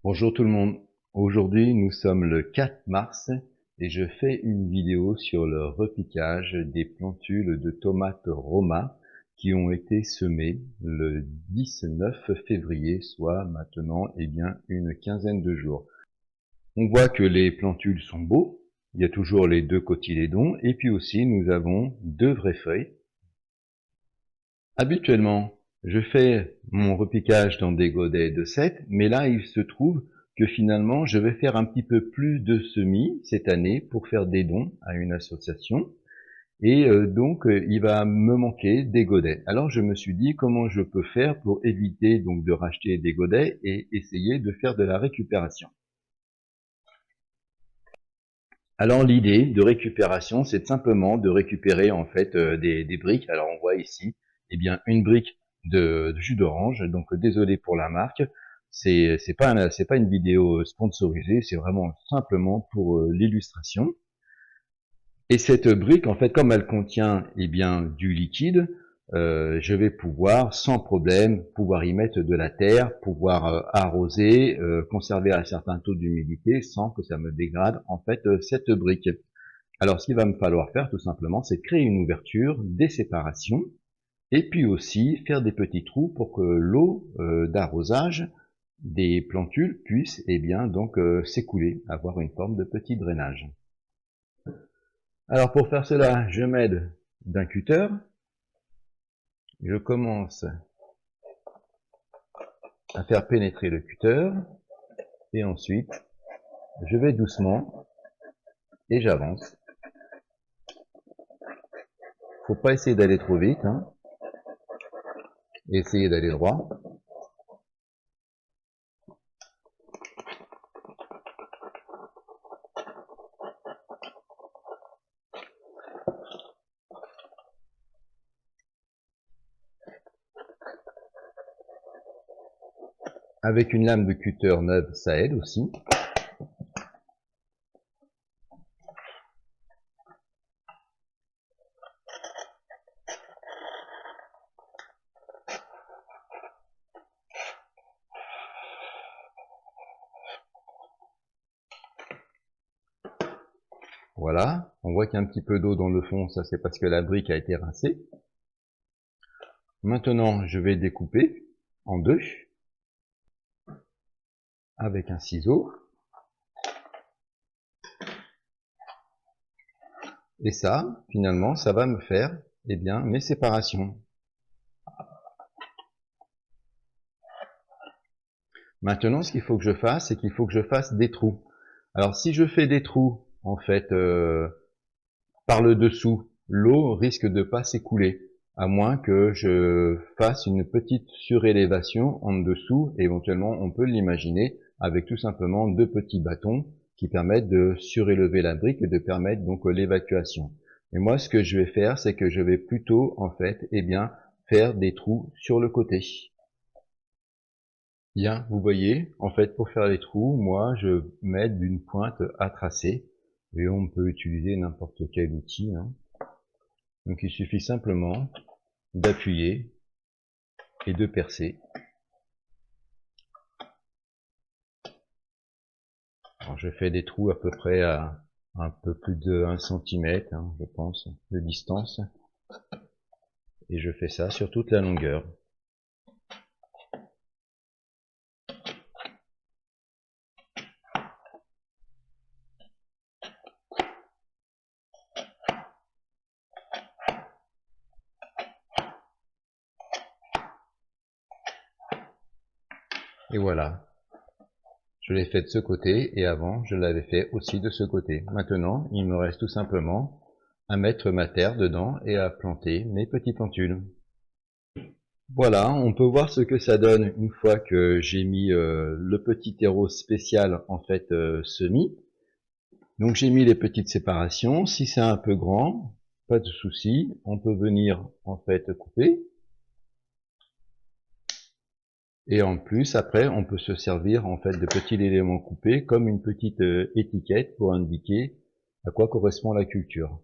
Bonjour tout le monde. Aujourd'hui, nous sommes le 4 mars et je fais une vidéo sur le repiquage des plantules de tomates Roma qui ont été semées le 19 février, soit maintenant, une quinzaine de jours. On voit que les plantules sont beaux. Il y a toujours les deux cotylédons et puis aussi nous avons deux vraies feuilles. Habituellement, je fais mon repiquage dans des godets de 7, mais là, il se trouve que finalement, je vais faire un petit peu plus de semis cette année pour faire des dons à une association. Et donc, il va me manquer des godets. Alors, je me suis dit comment je peux faire pour éviter donc de racheter des godets et essayer de faire de la récupération. Alors, l'idée de récupération, c'est simplement de récupérer en fait des briques. Alors, on voit ici, une brique de jus d'orange. Donc, désolé pour la marque. C'est pas une vidéo sponsorisée. C'est vraiment simplement pour l'illustration. Et cette brique, en fait, comme elle contient du liquide, je vais pouvoir sans problème pouvoir y mettre de la terre, pouvoir arroser, conserver un certain taux d'humidité sans que ça me dégrade en fait cette brique. Alors ce qu'il va me falloir faire tout simplement, c'est créer une ouverture, des séparations, et puis aussi faire des petits trous pour que l'eau d'arrosage des plantules puisse s'écouler, avoir une forme de petit drainage. Alors pour faire cela, je m'aide d'un cutter. Je commence à faire pénétrer le cutter et ensuite je vais doucement et j'avance. Faut pas essayer d'aller trop vite, hein. Essayer d'aller droit. Avec une lame de cutter neuve, ça aide aussi. Voilà, on voit qu'il y a un petit peu d'eau dans le fond, ça c'est parce que la brique a été rincée. Maintenant, je vais découper en deux avec un ciseau. Et ça, finalement, ça va me faire mes séparations. Maintenant, ce qu'il faut que je fasse, c'est qu'il faut que je fasse des trous. Alors, si je fais des trous, en fait, par le dessous, l'eau risque de pas s'écouler, à moins que je fasse une petite surélévation en dessous. Éventuellement, on peut l'imaginer avec tout simplement deux petits bâtons qui permettent de surélever la brique et de permettre donc l'évacuation. Et moi, ce que je vais faire, c'est que je vais plutôt, en fait, faire des trous sur le côté. Bien, vous voyez, en fait, pour faire les trous, moi, je m'aide d'une pointe à tracer, et on peut utiliser n'importe quel outil, hein. Donc, il suffit simplement d'appuyer et de percer. Alors, je fais des trous à peu près à un peu plus de 1 cm, hein, je pense, de distance, et je fais ça sur toute la longueur. Et voilà. Je l'ai fait de ce côté et avant je l'avais fait aussi de ce côté. Maintenant, il me reste tout simplement à mettre ma terre dedans et à planter mes petits plantules. Voilà, on peut voir ce que ça donne une fois que j'ai mis le petit terreau spécial en fait semis. Donc j'ai mis les petites séparations. Si c'est un peu grand, pas de souci, on peut venir en fait couper. Et en plus, après, on peut se servir en fait de petits éléments coupés comme une petite étiquette pour indiquer à quoi correspond la culture.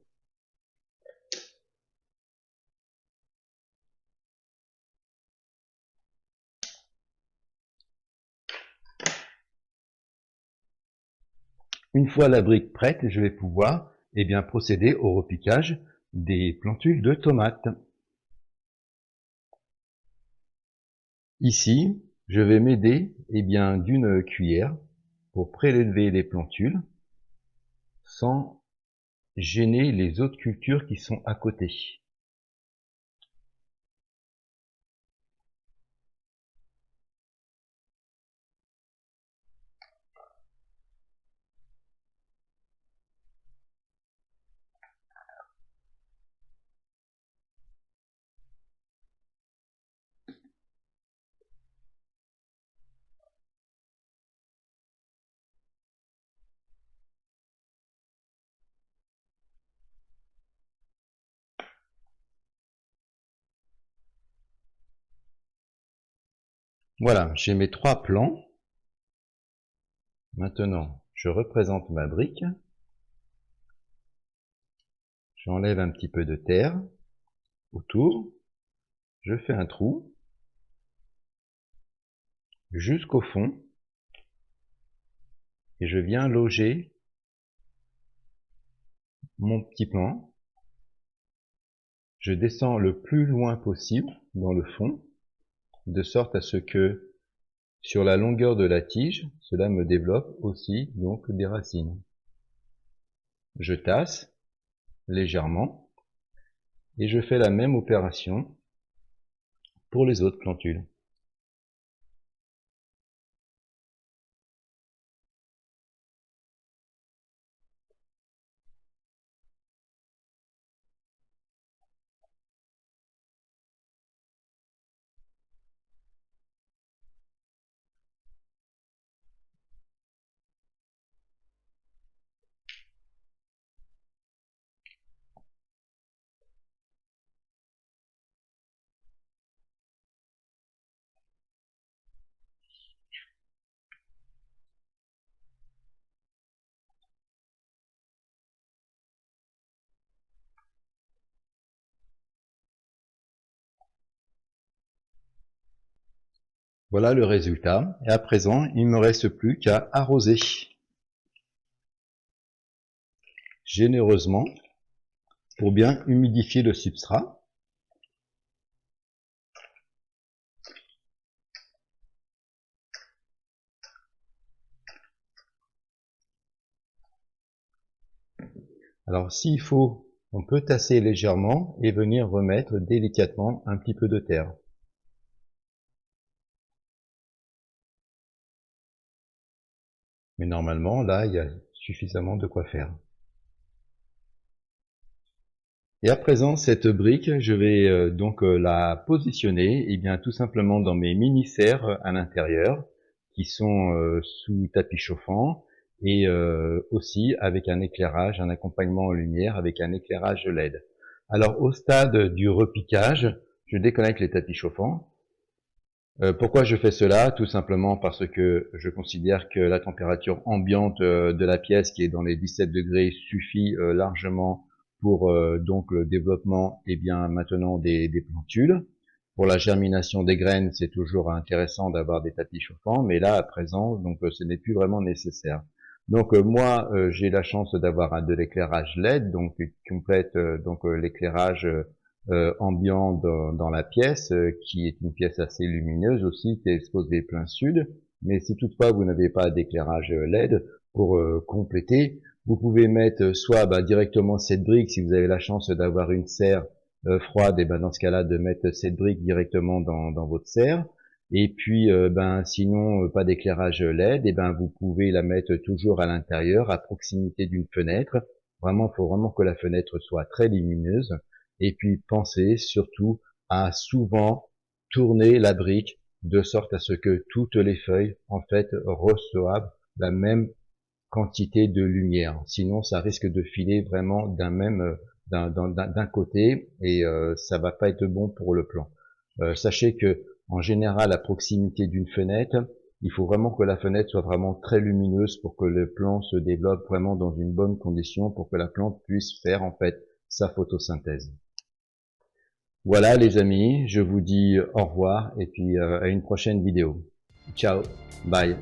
Une fois la brique prête, je vais pouvoir procéder au repiquage des plantules de tomates. Ici, je vais m'aider d'une cuillère pour prélever les plantules sans gêner les autres cultures qui sont à côté. Voilà, j'ai mes 3 plants. Maintenant, je représente ma brique. J'enlève un petit peu de terre autour. Je fais un trou jusqu'au fond et je viens loger mon petit plant. Je descends le plus loin possible dans le fond, de sorte à ce que sur la longueur de la tige, cela me développe aussi donc des racines. Je tasse légèrement et je fais la même opération pour les autres plantules. Voilà le résultat. Et à présent, il ne me reste plus qu'à arroser généreusement pour bien humidifier le substrat. Alors s'il faut, on peut tasser légèrement et venir remettre délicatement un petit peu de terre. Mais normalement, là, il y a suffisamment de quoi faire. Et à présent, cette brique, je vais la positionner tout simplement dans mes mini-serres à l'intérieur, qui sont sous tapis chauffant, et aussi avec un éclairage, un accompagnement en lumière avec un éclairage LED. Alors au stade du repiquage, je déconnecte les tapis chauffants. Pourquoi je fais cela? Tout simplement parce que je considère que la température ambiante de la pièce, qui est dans les 17 degrés, suffit largement pour donc le développement maintenant des plantules. Pour la germination des graines, c'est toujours intéressant d'avoir des tapis chauffants, mais là à présent, ce n'est plus vraiment nécessaire. Donc moi, j'ai la chance d'avoir de l'éclairage LED, donc qui complète l'éclairage ambiant dans la pièce, qui est une pièce assez lumineuse aussi, qui est exposée plein sud. Mais si toutefois vous n'avez pas d'éclairage LED, pour compléter, vous pouvez mettre soit directement cette brique, si vous avez la chance d'avoir une serre froide, et dans ce cas-là de mettre cette brique directement dans votre serre. Et puis sinon pas d'éclairage LED, vous pouvez la mettre toujours à l'intérieur, à proximité d'une fenêtre. Vraiment, il faut vraiment que la fenêtre soit très lumineuse. Et puis pensez surtout à souvent tourner la brique de sorte à ce que toutes les feuilles en fait reçoivent la même quantité de lumière. Sinon, ça risque de filer vraiment d'un côté et ça va pas être bon pour le plant. Sachez que en général, à proximité d'une fenêtre, il faut vraiment que la fenêtre soit vraiment très lumineuse pour que le plant se développe vraiment dans une bonne condition, pour que la plante puisse faire en fait sa photosynthèse. Voilà les amis, je vous dis au revoir et puis à une prochaine vidéo. Ciao, bye.